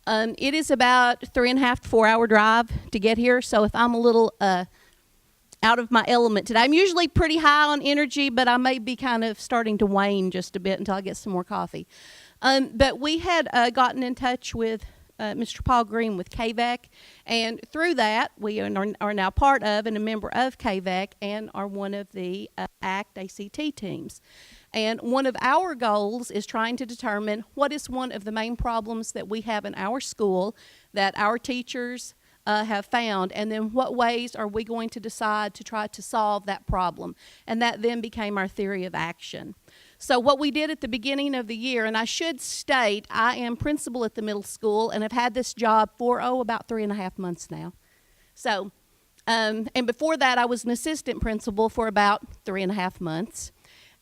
It is about 3.5 to 4 hour drive to get here. So if I'm a little out of my element today, I'm usually pretty high on energy, but I may be kind of starting to wane just a bit until I get some more coffee. But we had gotten in touch with Mr. Paul Green with KVAC, and through that, we are now part of and a member of KVAC and are one of the ACT teams. And one of our goals is trying to determine what is one of the main problems that we have in our school that our teachers have found, and then what ways are we going to decide to try to solve that problem. And that then became our theory of action. So what we did at the beginning of the year, and I should state, I am principal at the middle school and have had this job for, about 3.5 months now. So, and before that, I was an assistant principal for about 3.5 months.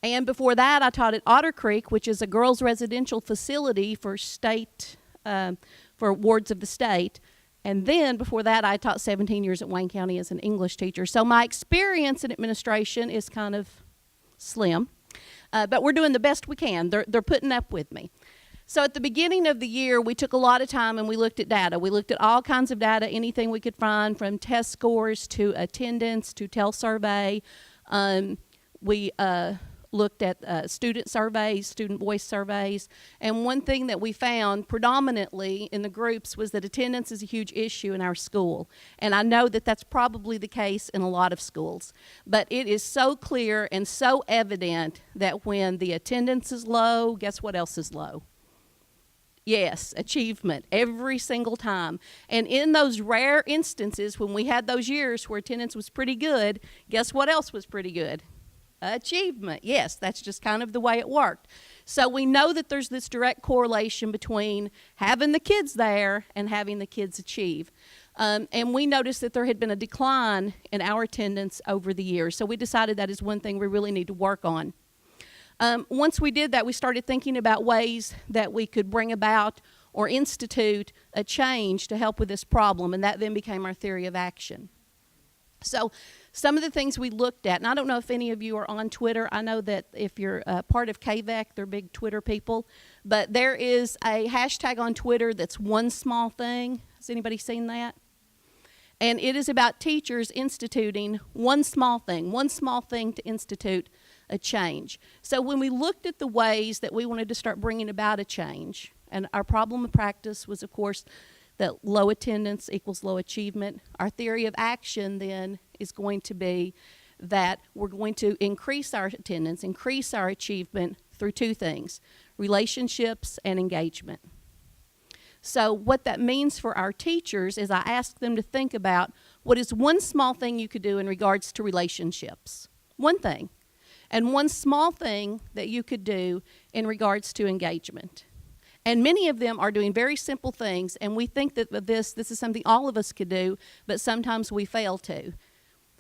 And before that, I taught at Otter Creek, which is a girls' residential facility for for wards of the state. And then before that, I taught 17 years at Wayne County as an English teacher. So my experience in administration is kind of slim. But we're doing the best we can. They're putting up with me. So at the beginning of the year, we took a lot of time and we looked at data. We looked at all kinds of data, anything we could find, from test scores to attendance to telesurvey. We looked at student surveys, student voice surveys. And one thing that we found predominantly in the groups was that attendance is a huge issue in our school. And I know that that's probably the case in a lot of schools. But it is so clear and so evident that when the attendance is low, guess what else is low? Yes, achievement, every single time. And in those rare instances when we had those years where attendance was pretty good, guess what else was pretty good? Achievement. Yes, that's just kind of the way it worked. So we know that there's this direct correlation between having the kids there and having the kids achieve. And we noticed that there had been a decline in our attendance over the years. So we decided that is one thing we really need to work on. Once we did that, we started thinking about ways that we could bring about or institute a change to help with this problem, and that then became our theory of action. So some of the things we looked at, and I don't know if any of you are on Twitter. I know that if you're part of KVAC, they're big Twitter people. But there is a hashtag on Twitter that's one small thing. Has anybody seen that? And it is about teachers instituting one small thing to institute a change. So when we looked at the ways that we wanted to start bringing about a change, and our problem of practice was, of course, that low attendance equals low achievement. Our theory of action then is going to be that we're going to increase our attendance, increase our achievement through two things: relationships and engagement. So what that means for our teachers is I ask them to think about what is one small thing you could do in regards to relationships. One thing. And one small thing that you could do in regards to engagement. And many of them are doing very simple things, and we think that this is something all of us could do, but sometimes we fail to.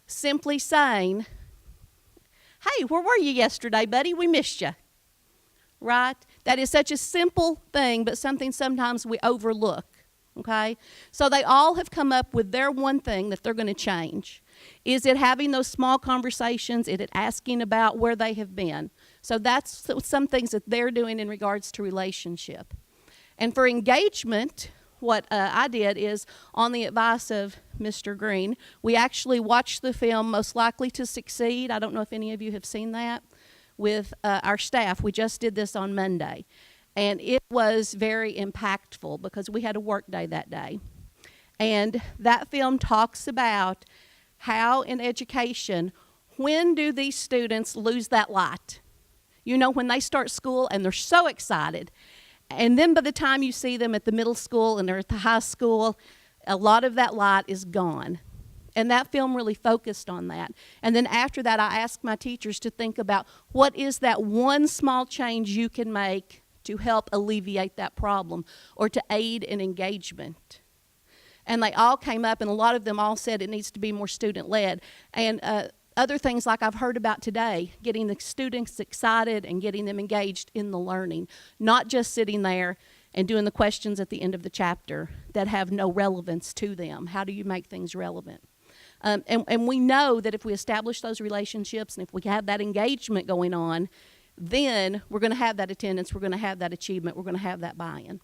Simply saying, hey, where were you yesterday, buddy? We missed you. Right? That is such a simple thing, but something sometimes we overlook. Okay? So they all have come up with their one thing that they're going to change. Is it having those small conversations? Is it asking about where they have been? So that's some things that they're doing in regards to relationship. And for engagement, what I did is, on the advice of Mr. Green, we actually watched the film Most Likely to Succeed. I don't know if any of you have seen that, with our staff. We just did this on Monday. And it was very impactful because we had a work day that day. And that film talks about how in education, when do these students lose that light? You know, when they start school and they're so excited. And then by the time you see them at the middle school and they're at the high school, a lot of that light is gone. And that film really focused on that. And then after that, I asked my teachers to think about what is that one small change you can make to help alleviate that problem or to aid in engagement. And they all came up, and a lot of them all said it needs to be more student-led. And other things like I've heard about today, getting the students excited and getting them engaged in the learning, not just sitting there and doing the questions at the end of the chapter that have no relevance to them. How do you make things relevant? And we know that if we establish those relationships and if we have that engagement going on, then we're going to have that attendance, we're going to have that achievement, we're going to have that buy-in.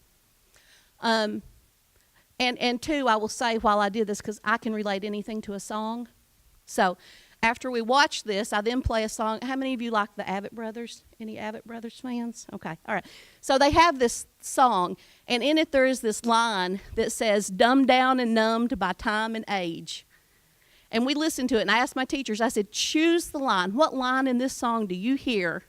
And two, I will say while I did this, because I can relate anything to a song. So after we watch this, I then play a song. How many of you like the Avett Brothers? Any Avett Brothers fans? Okay, all right. So they have this song, and in it there is this line that says, dumbed down and numbed by time and age. And we listened to it, and I asked my teachers, I said, choose the line. What line in this song do you hear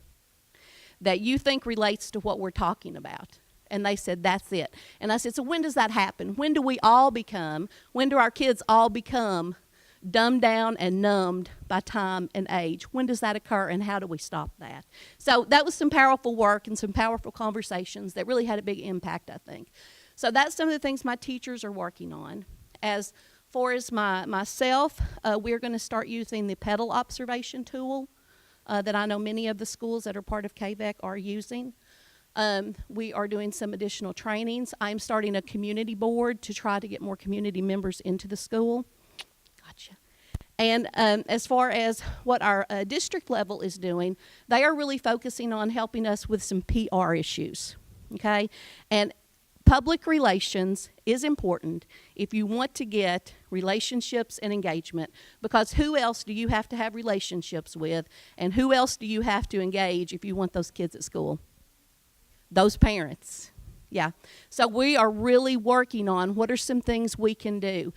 that you think relates to what we're talking about? And they said, that's it. And I said, so when does that happen? When do our kids all become dumbed down and numbed by time and age? When does that occur, and how do we stop that? So that was some powerful work and some powerful conversations that really had a big impact, I think. So that's some of the things my teachers are working on. As far as myself, we're going to start using the pedal observation tool that I know many of the schools that are part of KVEC are using. We are doing some additional trainings. I'm starting a community board to try to get more community members into the school. Gotcha. And as far as what our district level is doing, they are really focusing on helping us with some PR issues, okay? And public relations is important if you want to get relationships and engagement, because who else do you have to have relationships with, and who else do you have to engage if you want those kids at school? Those parents. Yeah. So we are really working on what are some things we can do.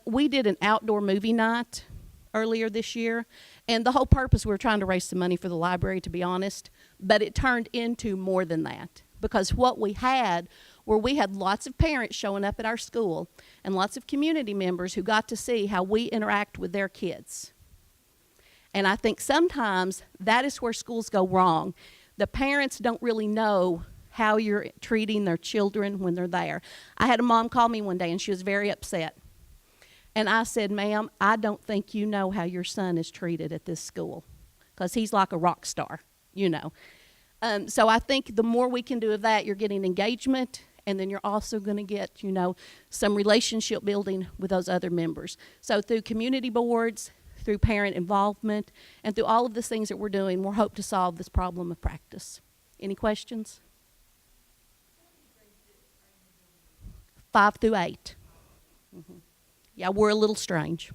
We did an outdoor movie night earlier this year, and the whole purpose, we were trying to raise some money for the library, to be honest, but it turned into more than that, because what we had lots of parents showing up at our school and lots of community members who got to see how we interact with their kids. And I think sometimes that is where schools go wrong. The parents don't really know how you're treating their children when they're there. I had a mom call me one day, and she was very upset. And I said, ma'am, I don't think you know how your son is treated at this school, because he's like a rock star, you know. So I think the more we can do of that, you're getting engagement, and then you're also going to get, you know, some relationship building with those other members. So through community boards, through parent involvement, and through all of the things that we're doing, we'll hope to solve this problem of practice. Any questions? 5 through 8. Mm-hmm. Yeah, we're a little strange.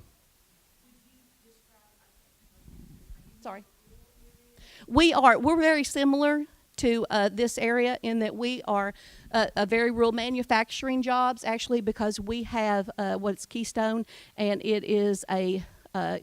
Sorry. We're very similar to this area in that we are a very rural manufacturing jobs, actually, because we have what's Keystone, and it is a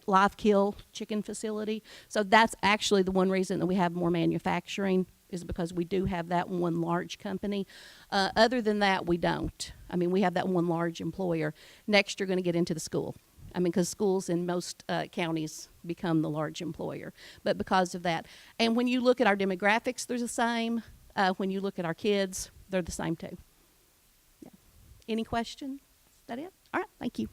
live kill chicken facility. So that's actually the one reason that we have more manufacturing, is because we do have that one large company. Other than that, we don't. I mean, we have that one large employer. Next, you're going to get into the school. I mean, because schools in most counties become the large employer. But because of that. And when you look at our demographics, they're the same. When you look at our kids, they're the same too. Yeah. Any questions? Is that it? All right. Thank you.